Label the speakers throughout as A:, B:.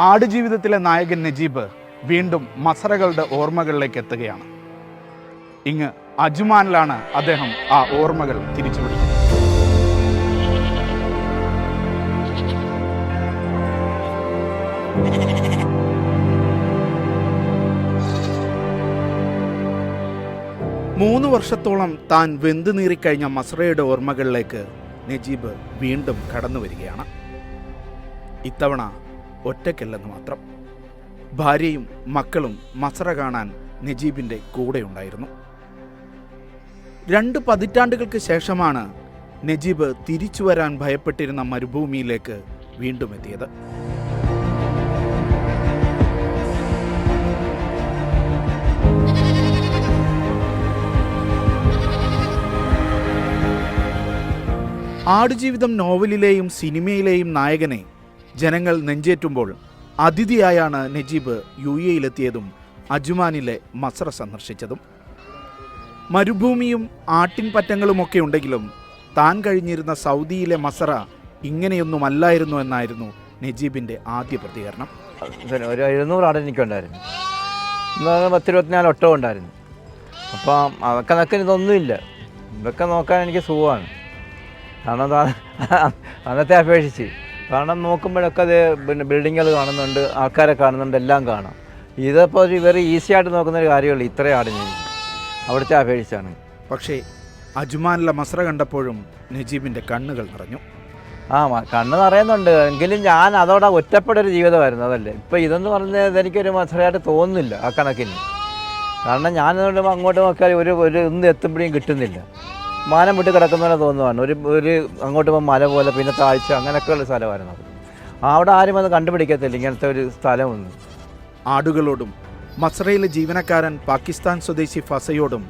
A: ആടുജീവിതത്തിലെ നായകൻ നജീബ് വീണ്ടും മസറകളുടെ ഓർമ്മകളിലേക്ക് എത്തുകയാണ്. ഇങ്ങ് അജ്മാനിലാണ് അദ്ദേഹം ആ ഓർമ്മകൾ തിരിച്ചുപിടിക്കുന്നത്. മൂന്ന് വർഷത്തോളം താൻ വെന്തു നീറിക്കഴിഞ്ഞ മസറയുടെ ഓർമ്മകളിലേക്ക് നജീബ് വീണ്ടും കടന്നു വരികയാണ്. ഇത്തവണ ഒറ്റയ്ക്കല്ലെന്ന് മാത്രം. ഭാര്യയും മക്കളും മസറ കാണാൻ നജീബിൻ്റെ കൂടെയുണ്ടായിരുന്നു. 2 പതിറ്റാണ്ടുകൾക്ക് ശേഷമാണ് നജീബ് തിരിച്ചു വരാൻ ഭയപ്പെട്ടിരുന്ന മരുഭൂമിയിലേക്ക് വീണ്ടും എത്തിയത്. ആടുജീവിതം നോവലിലെയും സിനിമയിലെയും നായകനെ ജനങ്ങൾ നെഞ്ചേറ്റുമ്പോൾ അതിഥിയായാണ് നജീബ് UAE-യിലെത്തിയതും അജ്മാനിലെ മസറ സന്ദർശിച്ചതും. മരുഭൂമിയും ആട്ടിൻപറ്റങ്ങളുമൊക്കെ ഉണ്ടെങ്കിലും താൻ കഴിഞ്ഞിരുന്ന സൗദിയിലെ മസറ ഇങ്ങനെയൊന്നുമല്ലായിരുന്നു എന്നായിരുന്നു നജീബിൻ്റെ ആദ്യ പ്രതികരണം.
B: ഒരു 700 ആട് എനിക്കുണ്ടായിരുന്നു, 10-24 ഒട്ടകം ഉണ്ടായിരുന്നു. അപ്പം അതൊക്കെ നോക്കാൻ ഇതൊന്നുമില്ല. ഇതൊക്കെ നോക്കാൻ എനിക്ക് സുഖമാണ്. കാരണം അന്നത്തെ അപേക്ഷിച്ച് കാരണം നോക്കുമ്പോഴൊക്കെ അത് പിന്നെ ബിൽഡിങ്ങുകൾ കാണുന്നുണ്ട്, ആൾക്കാരെ കാണുന്നുണ്ട്, എല്ലാം കാണാം. ഇതിപ്പോൾ ഒരു വെറി ഈസി ആയിട്ട് നോക്കുന്നൊരു കാര്യമുള്ളൂ. ഇത്രയും ആടിന് അവിടുത്തെ അപേക്ഷിച്ചാണ്.
A: പക്ഷേ അജ്മാനിലെ മസറ കണ്ടപ്പോഴും നജീബിൻ്റെ കണ്ണുകൾ നിറഞ്ഞു.
B: കണ്ണ് നിറയുന്നുണ്ട്. എങ്കിലും ഞാൻ അതോടെ ഒറ്റപ്പെട്ടൊരു ജീവിതമായിരുന്നു. അതല്ലേ ഇപ്പം ഇതെന്ന് പറഞ്ഞത് എനിക്കൊരു മസറയായിട്ട് തോന്നുന്നില്ല ആ കണക്കിന്. കാരണം ഞാനതുകൊണ്ട് അങ്ങോട്ട് നോക്കിയാൽ ഒരു ഇന്ന് എത്തുമ്പോഴേയും കിട്ടുന്നില്ല. മാനം വിട്ട് കിടക്കുന്ന പോലെ തോന്നുവാണ്. ഒരു അങ്ങോട്ട് പോകുമ്പോൾ മല പോലെ, പിന്നെ താഴ്ച, അങ്ങനെയൊക്കെയുള്ള സ്ഥലമായിരുന്നു അത്. അവിടെ ആരും അത് കണ്ടുപിടിക്കത്തില്ല ഇങ്ങനത്തെ ഒരു സ്ഥലമൊന്നും.
A: ആടുകളോടും മസറയിലെ ജീവനക്കാരൻ പാകിസ്ഥാൻ സ്വദേശി ഫസയോടും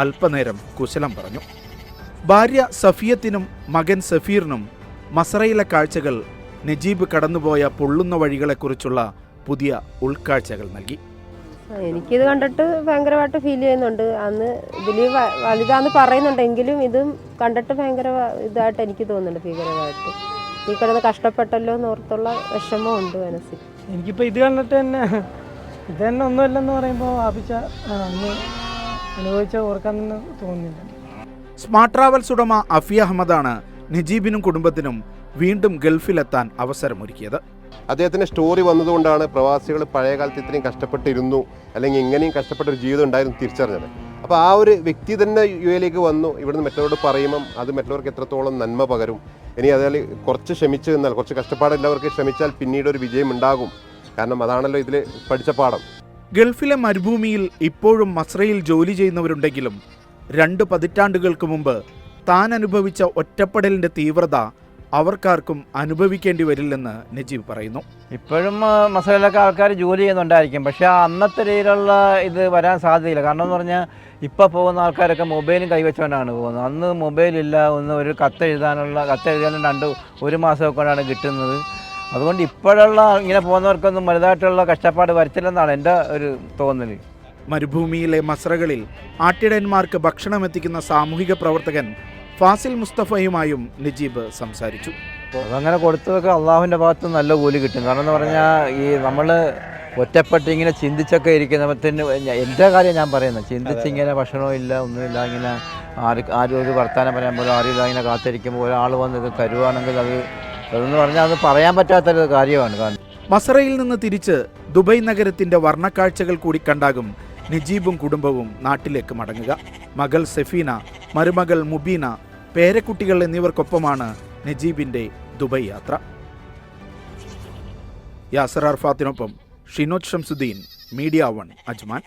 A: അല്പനേരം കുശലം പറഞ്ഞു. ഭാര്യ സഫിയത്തിനും മകൻ സഫീറിനും മസറയിലെ കാഴ്ചകൾ നജീബ് കടന്നുപോയ പൊള്ളുന്ന വഴികളെക്കുറിച്ചുള്ള പുതിയ ഉൾക്കാഴ്ചകൾ നൽകി.
C: എനിക്കിത് കണ്ടിട്ട് ഭയങ്കരമായിട്ട് ഫീൽ ചെയ്യുന്നുണ്ട്. അന്ന് ഇതിൽ വലുതാന്ന് പറയുന്നുണ്ടെങ്കിലും ഇതും കണ്ടിട്ട് ഭയങ്കര ഇതായിട്ട് എനിക്ക് തോന്നുന്നുണ്ട്. ഭീകരമായിട്ട് ഈ കിടന്ന് കഷ്ടപ്പെട്ടല്ലോ എന്നോർത്തുള്ള വിഷമമുണ്ട് മനസ്സിൽ.
D: എനിക്കിപ്പോൾ ഇത് കണ്ടിട്ട് തന്നെ ഇത് തന്നെ ഒന്നുമില്ലെന്ന് പറയുമ്പോൾ ആപിച്ച അന്ന് അനുഭവിച്ച ഓർക്കാൻ തന്നെ തോന്നുന്നില്ല.
A: സ്മാർട്ട് ട്രാവൽസ് ഉടമ അഫി അഹമ്മദാണ് നജീബിനും കുടുംബത്തിനും വീണ്ടും ഗൾഫിലെത്താൻ അവസരമൊരുക്കിയത്.
E: അദ്ദേഹത്തിൻ്റെ സ്റ്റോറി വന്നതുകൊണ്ടാണ് പ്രവാസികൾ പഴയ കാലത്ത് ഇത്രയും കഷ്ടപ്പെട്ടിരുന്നു, അല്ലെങ്കിൽ ഇങ്ങനെയും കഷ്ടപ്പെട്ടൊരു ജീവിതം ഉണ്ടായിരുന്നു തിരിച്ചറിഞ്ഞത്. അപ്പോൾ ആ ഒരു വ്യക്തി തന്നെ UAE-യിലേക്ക് വന്നു. ഇവിടുന്ന് മറ്റുള്ളവരോട് പറയുമ്പം അത് മറ്റുള്ളവർക്ക് എത്രത്തോളം നന്മ പകരും. ഇനി അതായത് കുറച്ച് ക്ഷമിച്ചു നിന്നാൽ, കുറച്ച് കഷ്ടപ്പാടുള്ളവർക്ക് ക്ഷമിച്ചാൽ പിന്നീട് ഒരു വിജയം ഉണ്ടാകും. കാരണം അതാണല്ലോ ഇതിൽ പഠിച്ച പാഠം.
A: ഗൾഫിലെ മരുഭൂമിയിൽ ഇപ്പോഴും മസ്രയിൽ ജോലി ചെയ്യുന്നവരുണ്ടെങ്കിലും 2 പതിറ്റാണ്ടുകൾക്ക് മുമ്പ് താൻ അനുഭവിച്ച ഒറ്റപ്പെടലിൻ്റെ തീവ്രത അവർക്കാർക്കും അനുഭവിക്കേണ്ടി വരില്ലെന്ന് നജീബ് പറയുന്നു.
B: ഇപ്പോഴും മസറയിലൊക്കെ ആൾക്കാർ ജോലി ചെയ്യുന്നുണ്ടായിരിക്കും, പക്ഷേ അന്നത്തെ രീതിയിലുള്ള ഇത് വരാൻ സാധ്യതയില്ല. കാരണം എന്ന് പറഞ്ഞാൽ ഇപ്പോൾ പോകുന്ന ആൾക്കാരൊക്കെ മൊബൈലും കൈവച്ചുകൊണ്ടാണ് പോകുന്നത്. അന്ന് മൊബൈലില്ല, ഒരു കത്തെഴുതാനും 1 മാസമൊക്കെ കൊണ്ടാണ് കിട്ടുന്നത്. അതുകൊണ്ട് ഇപ്പോഴുള്ള ഇങ്ങനെ പോകുന്നവർക്കൊന്നും വലുതായിട്ടുള്ള കഷ്ടപ്പാട് വരത്തില്ലെന്നാണ് എൻ്റെ ഒരു തോന്നൽ.
A: മരുഭൂമിയിലെ മസ്രകളിൽ ആട്ടിടയന്മാർക്ക് ഭക്ഷണം എത്തിക്കുന്ന സാമൂഹിക പ്രവർത്തകൻ ഫാസിൽ മുസ്തഫയുമായും നജീബ് സംസാരിച്ചു.
B: അതങ്ങനെ കൊടുത്തതൊക്കെ അള്ളാഹുവിൻ്റെ ഭാഗത്ത് നല്ല കൂലി കിട്ടും. കാരണം എന്ന് പറഞ്ഞാൽ ഈ നമ്മൾ ഒറ്റപ്പെട്ട് ഇങ്ങനെ ചിന്തിച്ചൊക്കെ ഇരിക്കുന്നതിന് എൻ്റെ കാര്യം ഞാൻ പറയുന്നത്, ചിന്തിച്ചിങ്ങനെ ഭക്ഷണവും ഇല്ല, ഒന്നുമില്ല, ഇങ്ങനെ ആരും ഒരു വർത്താനം പറയാൻ പോലും ആരുമില്ല, ഇങ്ങനെ കാത്തിരിക്കുമ്പോൾ ഒരാൾ വന്ന് ഇത് തരുവാണെങ്കിൽ അതെന്ന് പറഞ്ഞാൽ അത് പറയാൻ പറ്റാത്തൊരു കാര്യമാണ്. കാരണം
A: മസറയിൽ നിന്ന് തിരിച്ച് ദുബൈ നഗരത്തിൻ്റെ വർണ്ണക്കാഴ്ചകൾ കൂടി കണ്ടാകും നജീബും കുടുംബവും നാട്ടിലേക്ക് മടങ്ങുക. മകൾ സെഫീന, മരുമകൾ മുബീന, പേരക്കുട്ടികൾ എന്നിവർക്കൊപ്പമാണ് നജീബിൻ്റെ ദുബൈ യാത്ര. യാസർ അർഫാത്തിനൊപ്പം ഷിനോജ് ഷംസുദ്ദീൻ, മീഡിയ 1, അജ്മാൻ.